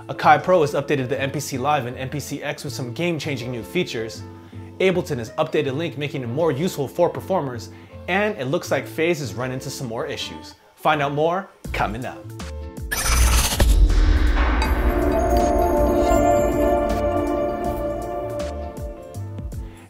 Akai Pro has updated the MPC Live and MPC X with some game-changing new features. Ableton has updated Link, making it more useful for performers, and it looks like Phase has run into some more issues. Find out more coming up.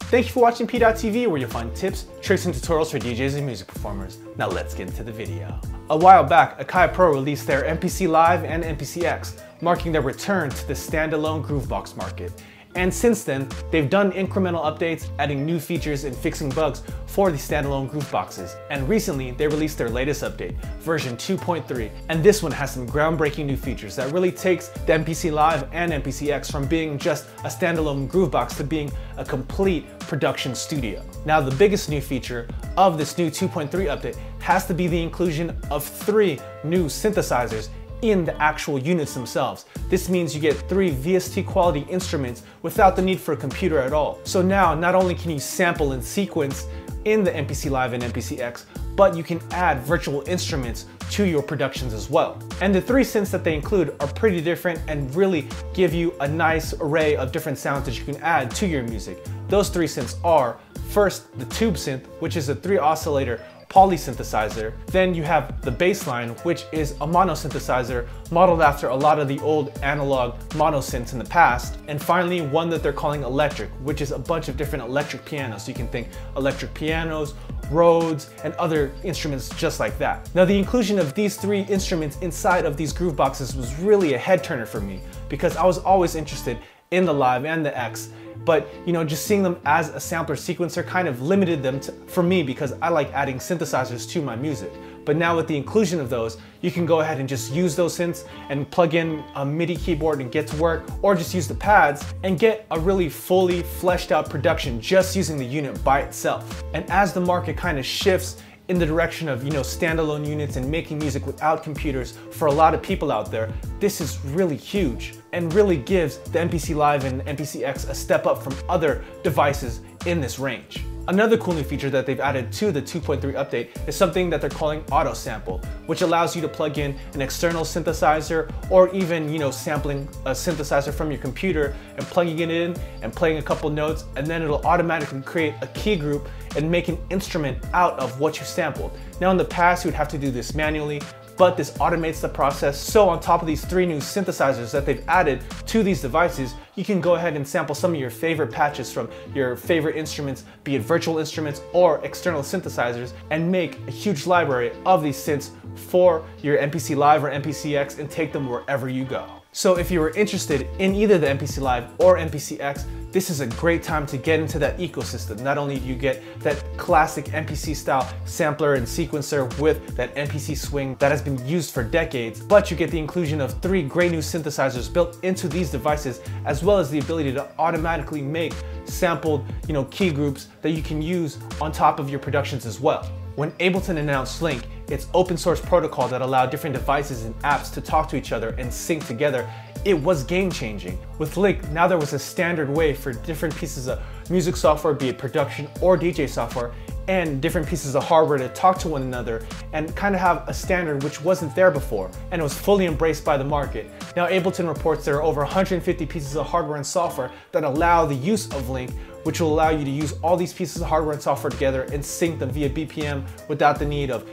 Thank you for watching PDot TV, where you'll find tips, tricks, and tutorials for DJs and music performers. Now let's get into the video. A while back, Akai Pro released their MPC Live and MPC X, marking their return to the standalone groovebox market. And since then, they've done incremental updates, adding new features and fixing bugs for the standalone grooveboxes. And recently, they released their latest update, version 2.3. And this one has some groundbreaking new features that really takes the MPC Live and MPC X from being just a standalone groovebox to being a complete production studio. Now, the biggest new feature of this new 2.3 update has to be the inclusion of 3 new synthesizers in the actual units themselves. This means you get 3 VST quality instruments without the need for a computer at all. So now, not only can you sample and sequence in the MPC Live and MPC X, but you can add virtual instruments to your productions as well. And the 3 synths that they include are pretty different and really give you a nice array of different sounds that you can add to your music. Those 3 synths are, first, the tube synth, which is a 3 oscillator poly synthesizer. Then you have the bassline, which is a mono synthesizer modeled after a lot of the old analog mono synths in the past. And finally, one that they're calling electric, which is a bunch of different electric pianos. So you can think electric pianos, Rhodes, and other instruments just like that. Now, the inclusion of these 3 instruments inside of these groove boxes was really a head turner for me, because I was always interested in the Live and the X. But just seeing them as a sampler sequencer kind of limited them for me, because I like adding synthesizers to my music. But now with the inclusion of those, you can go ahead and just use those synths and plug in a MIDI keyboard and get to work, or just use the pads and get a really fully fleshed out production just using the unit by itself. And as the market kind of shifts in the direction of standalone units and making music without computers for a lot of people out there, this is really huge and really gives the MPC Live and MPC X a step up from other devices in this range. Another cool new feature that they've added to the 2.3 update is something that they're calling auto sample, which allows you to plug in an external synthesizer, or even sampling a synthesizer from your computer and plugging it in and playing a couple notes, and then it'll automatically create a key group and make an instrument out of what you sampled. Now, in the past, you would have to do this manually, but this automates the process. So on top of these 3 new synthesizers that they've added to these devices, you can go ahead and sample some of your favorite patches from your favorite instruments, be it virtual instruments or external synthesizers, and make a huge library of these synths for your MPC Live or MPC X and take them wherever you go. So if you were interested in either the MPC Live or MPC X, this is a great time to get into that ecosystem. Not only do you get that classic MPC style sampler and sequencer with that MPC swing that has been used for decades, but you get the inclusion of 3 great new synthesizers built into these devices, as well as the ability to automatically make sampled key groups that you can use on top of your productions as well. When Ableton announced Link, its open source protocol that allowed different devices and apps to talk to each other and sync together, it was game changing. With Link, now there was a standard way for different pieces of music software, be it production or DJ software, and different pieces of hardware to talk to one another and kind of have a standard which wasn't there before, and it was fully embraced by the market. Now, Ableton reports there are over 150 pieces of hardware and software that allow the use of Link, which will allow you to use all these pieces of hardware and software together and sync them via BPM without the need of,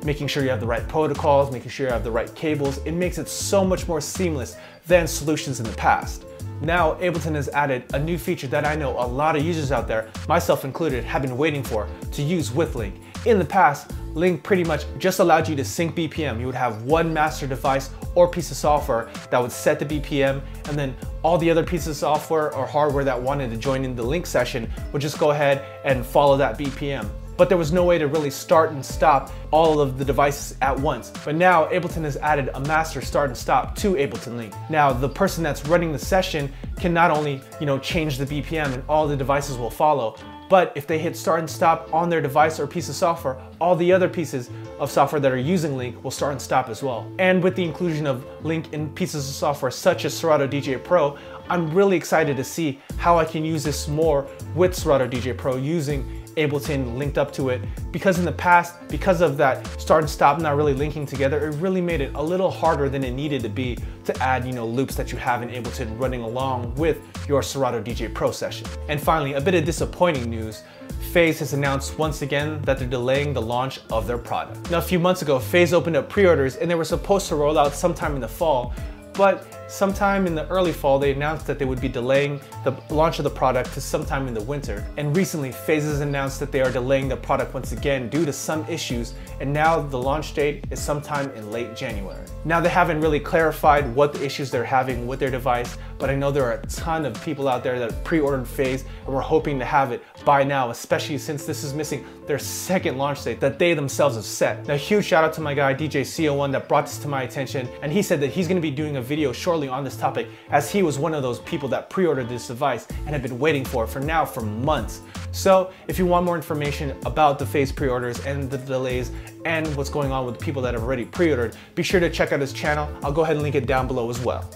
making sure you have the right protocols, making sure you have the right cables. It makes it so much more seamless than solutions in the past. Now, Ableton has added a new feature that I know a lot of users out there, myself included, have been waiting for to use with Link. In the past, Link pretty much just allowed you to sync BPM. You would have one master device or piece of software that would set the BPM, and then all the other pieces of software or hardware that wanted to join in the Link session would just go ahead and follow that BPM. But there was no way to really start and stop all of the devices at once. But now Ableton has added a master start and stop to Ableton Link. Now the person that's running the session can not only change the BPM and all the devices will follow, but if they hit start and stop on their device or piece of software, all the other pieces of software that are using Link will start and stop as well. And with the inclusion of Link in pieces of software such as Serato DJ Pro, I'm really excited to see how I can use this more with Serato DJ Pro using Ableton linked up to it, because in the past, because of that start and stop not really linking together, it really made it a little harder than it needed to be to add, loops that you have in Ableton running along with your Serato DJ Pro session. And finally, a bit of disappointing news. FaZe has announced once again that they're delaying the launch of their product. Now, a few months ago, FaZe opened up pre-orders and they were supposed to roll out sometime in the fall, but sometime in the early fall, they announced that they would be delaying the launch of the product to sometime in the winter. And recently, FaZe has announced that they are delaying the product once again due to some issues, and now the launch date is sometime in late January. Now, they haven't really clarified what the issues they're having with their device, but I know there are a ton of people out there that pre-ordered FaZe and were hoping to have it by now, especially since this is missing their second launch date that they themselves have set. Now, huge shout out to my guy DJ CO1 that brought this to my attention, and he said that he's going to be doing a video shortly on this topic, as he was one of those people that pre-ordered this device and have been waiting for it for months. So if you want more information about the FaZe pre-orders and the delays and what's going on with the people that have already pre-ordered, be sure to check out his channel. I'll go ahead and link it down below as well.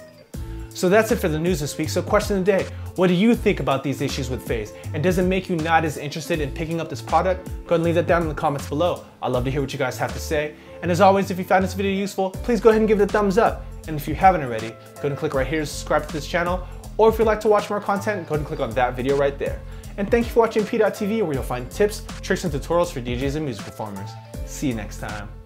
So that's it for the news this week. So question of the day, what do you think about these issues with FaZe? And does it make you not as interested in picking up this product? Go ahead and leave that down in the comments below. I'd love to hear what you guys have to say. And as always, if you found this video useful, please go ahead and give it a thumbs up. And if you haven't already, go ahead and click right here to subscribe to this channel. Or if you'd like to watch more content, go ahead and click on that video right there. And thank you for watching PDot TV, where you'll find tips, tricks, and tutorials for DJs and music performers. See you next time.